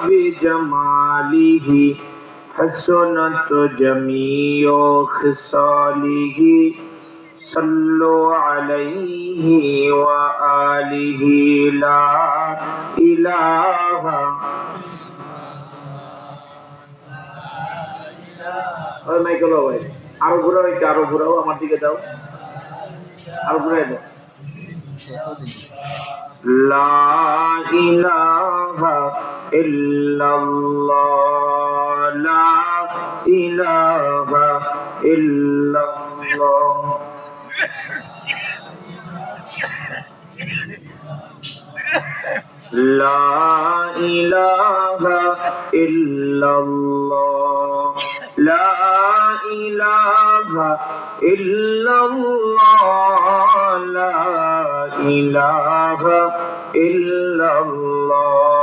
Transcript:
بجماله حسنت جميع خصاله صلوا عليه وآله لا إله ওই মাইকেল ভাই আরো ঘুরাও, একটু আরো ঘুরাও, আমার দিকে দাও, আরো ঘুরাই দাও। লা ইলাহা ইল্লাল্লাহ, লা ইলাহা ইল্লাল্লাহ। লা ইলাহা ইল্লাল্লাহ, লা ইলাহা ইল্লাল্লাহ, লা ইলাহা ইল্লাল্লাহ।